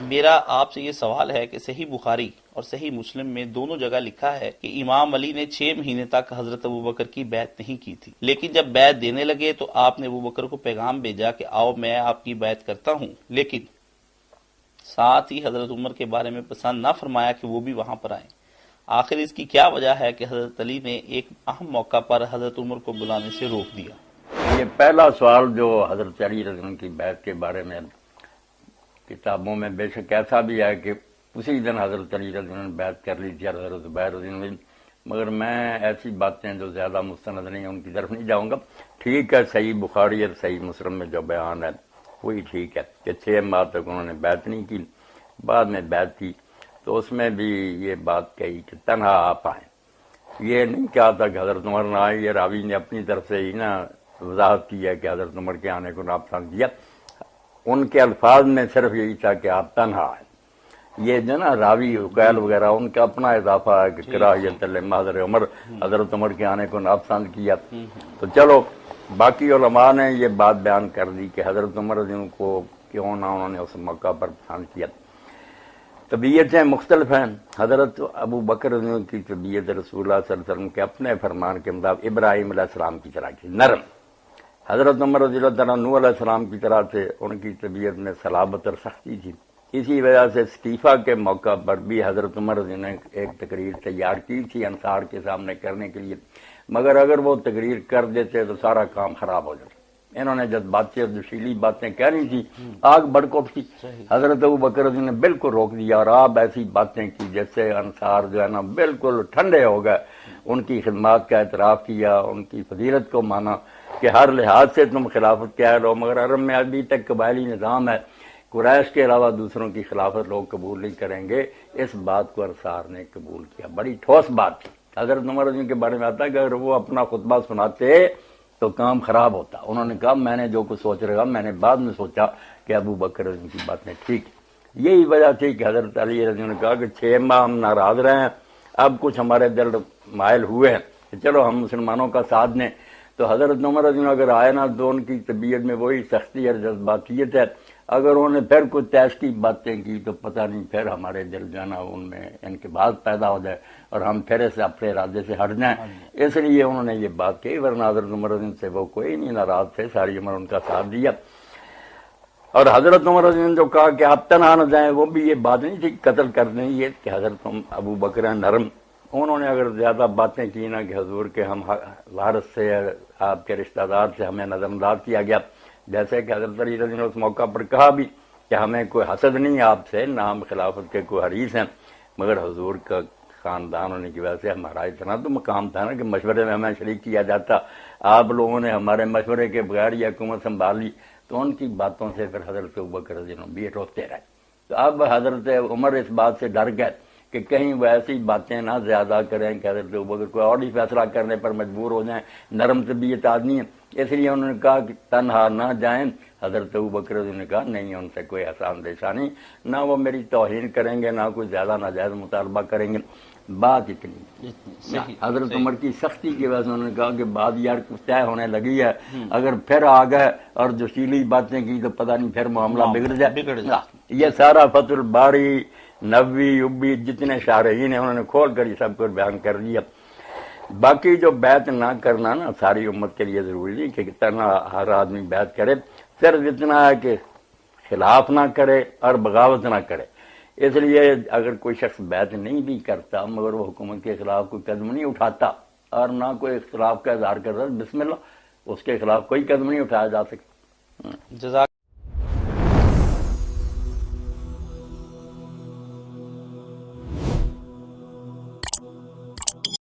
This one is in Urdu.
میرا آپ سے یہ سوال ہے کہ صحیح بخاری اور صحیح مسلم میں دونوں جگہ لکھا ہے کہ امام علی نے 6 مہینے تک حضرت ابوبکر کی بیعت نہیں کی تھی، لیکن جب بیعت دینے لگے تو آپ نے ابوبکر کو پیغام بھیجا کہ آؤ میں آپ کی بیعت کرتا ہوں، لیکن ساتھ ہی حضرت عمر کے بارے میں پسند نہ فرمایا کہ وہ بھی وہاں پر آئیں۔ آخر اس کی کیا وجہ ہے کہ حضرت علی نے ایک اہم موقع پر حضرت عمر کو بلانے سے روک دیا؟ یہ پہلا سوال جو حضرت علی رضی اللہ عنہ کی بیعت کے بارے میں کتابوں میں بے شک ایسا بھی ہے کہ اسی دن حضرت علی رضی اللہ عنہ نے بیعت کر لی تھی اور حضرت زبیر رضی اللہ عنہ، مگر میں ایسی باتیں جو زیادہ مستند نہیں ہیں ان کی طرف نہیں جاؤں گا۔ ٹھیک ہے، صحیح بخاری اور صحیح مسلم میں جو بیان ہے وہی ٹھیک ہے کہ 6 ماہ تک انہوں نے بیعت نہیں کی، بعد میں بیعت کی تو اس میں بھی یہ بات کہی کہ تنہا آپ آئیں۔ یہ نہیں کہا تھا کہ حضرت عمر نہ آئے، یہ راوی نے اپنی طرف سے ہی نا وضاحت کی ہے کہ حضرت عمر کے آنے کو ناپسند کیا۔ ان کے الفاظ میں صرف یہی تھا کہ آپ تنہا آئیں۔ یہ جو نا راوی عقیل وغیرہ ان کا اپنا اضافہ ہے کہ کراہیت لمحضر عمر، حضرت عمر کے آنے کو ناپسند کیا۔ تو چلو باقی علماء نے یہ بات بیان کر دی کہ حضرت عمر رضی اللہ عنہ کو کیوں نہ انہوں نے اس موقع پر پسند کیا۔ طبیعتیں مختلف ہیں۔ حضرت ابو بکر رضی اللہ عنہ کی طبیعت رسول اللہ صلی اللہ علیہ وسلم کے اپنے فرمان کے مطابق ابراہیم علیہ السلام کی طرح کی نرم، حضرت عمر رضی اللہ تعالیٰ نوح علیہ السلام کی طرح سے ان کی طبیعت میں صلابت اور سختی تھی۔ اسی وجہ سے استعفیٰ کے موقع پر بھی حضرت عمر رضی اللہ عنہ نے ایک تقریر تیار کی تھی انصار کے سامنے کرنے کے لیے، مگر اگر وہ تقریر کر دیتے تو سارا کام خراب ہو جاتا۔ انہوں نے جذباتی اور جوشیلی باتیں کہنی تھی، آگ بڑکوٹ تھی، حضرت ابو بکر رضی اللہ عنہ نے بالکل روک دیا اور آپ ایسی باتیں کی جس سے انصار جو ہے نا بالکل ٹھنڈے ہو گئے، ان کی خدمات کا اعتراف کیا، ان کی فضیلت کو مانا کہ ہر لحاظ سے تم خلافت کے اہل ہو، مگر عرب میں ابھی تک قبائلی نظام ہے، قریش کے علاوہ دوسروں کی خلافت لوگ قبول نہیں کریں گے۔ اس بات کو انصار نے قبول کیا، بڑی ٹھوس بات تھی۔ حضرت عمر رضی اللہ عنہ کے بارے میں آتا ہے کہ اگر وہ اپنا خطبہ سناتے تو کام خراب ہوتا۔ انہوں نے کہا میں نے جو کچھ سوچ رہا میں نے بعد میں سوچا کہ ابو بکر رضی اللہ عنہ کی باتیں ٹھیک۔ یہی وجہ تھی کہ حضرت علی رضی اللہ عنہ نے کہا کہ 6 ماہ ہم ناراض رہے ہیں، اب کچھ ہمارے دل مائل ہوئے ہیں کہ چلو ہم مسلمانوں کا ساتھ دیں۔ تو حضرت عمر رضی اللہ عنہ اگر آئے نا تو ان کی طبیعت میں وہی سختی اور جذباتیت ہے، اگر انہوں نے پھر کچھ تیش کی باتیں کی تو پتہ نہیں پھر ہمارے دل جانا ان میں انقباض پیدا ہو جائے اور ہم پھر سے اپنے ارادے سے ہٹ جائیں، اس لیے انہوں نے یہ بات کہی، ورنہ حضرت عمر رضی اللہ عنہ سے وہ کوئی نہیں ناراض تھے، ساری عمر ان کا ساتھ دیا۔ اور حضرت عمر رضی اللہ عنہ جو کہا کہ آپ تنہا نہ جائیں، وہ بھی یہ بات نہیں تھی قتل کر دیں، یہ کہ حضرت ابو بکر نرم، انہوں نے اگر زیادہ باتیں کی نا کہ حضور کے ہم وارث سے آپ کے رشتہ دار سے ہمیں نظر انداز کیا گیا، جیسے کہ حضرت علی رضی اللہ عنہ نے اس موقع پر کہا بھی کہ ہمیں کوئی حسد نہیں آپ سے، نہ ہم خلافت کے کوئی حریص ہیں، مگر حضور کا خاندان ہونے کی وجہ سے ہمارا اتنا تو مقام تھا نا کہ مشورے میں ہمیں شریک کیا جاتا، آپ لوگوں نے ہمارے مشورے کے بغیر یہ حکومت سنبھالی، تو ان کی باتوں سے پھر حضرت ابوبکر رضی اللہ عنہ بھی روتے رہے۔ تو اب حضرت عمر اس بات سے ڈر گئے کہ کہیں وہ ایسی باتیں نہ زیادہ کریں کہ حضرت ابوبکر کو اور ہی فیصلہ کرنے پر مجبور ہو جائیں، نرم طبیعت آدمی ہے، اس لیے انہوں نے کہا کہ تنہا نہ جائیں۔ حضرت ابوبکر رضی اللہ عنہ نے کہا نہیں، ان سے کوئی ایسا اندیشہ نہیں، نہ وہ میری توہین کریں گے، نہ کوئی زیادہ ناجائز مطالبہ کریں گے، بات اتنی۔ حضرت عمر کی سختی کی وجہ سے انہوں نے کہا کہ بات یار کچھ طے ہونے لگی ہے، اگر پھر آ گئے اور جوشیلی باتیں کی تو پتہ نہیں پھر معاملہ بگڑ جائے۔ یہ سارا فتح الباری، نووی، ابی، جتنے شارحین ہیں انہوں نے کھول کر یہ سب کچھ بیان کر دیا۔ باقی جو بیعت نہ کرنا نا ساری امت کے لیے ضروری نہیں کہ کتنا ہر آدمی بیعت کرے، صرف اتنا ہے کہ خلاف نہ کرے اور بغاوت نہ کرے۔ اس لیے اگر کوئی شخص بیعت نہیں بھی کرتا مگر وہ حکومت کے خلاف کوئی قدم نہیں اٹھاتا اور نہ کوئی اختلاف کا اظہار کرتا، بسم اللہ، اس کے خلاف کوئی قدم نہیں اٹھایا جا سکتا۔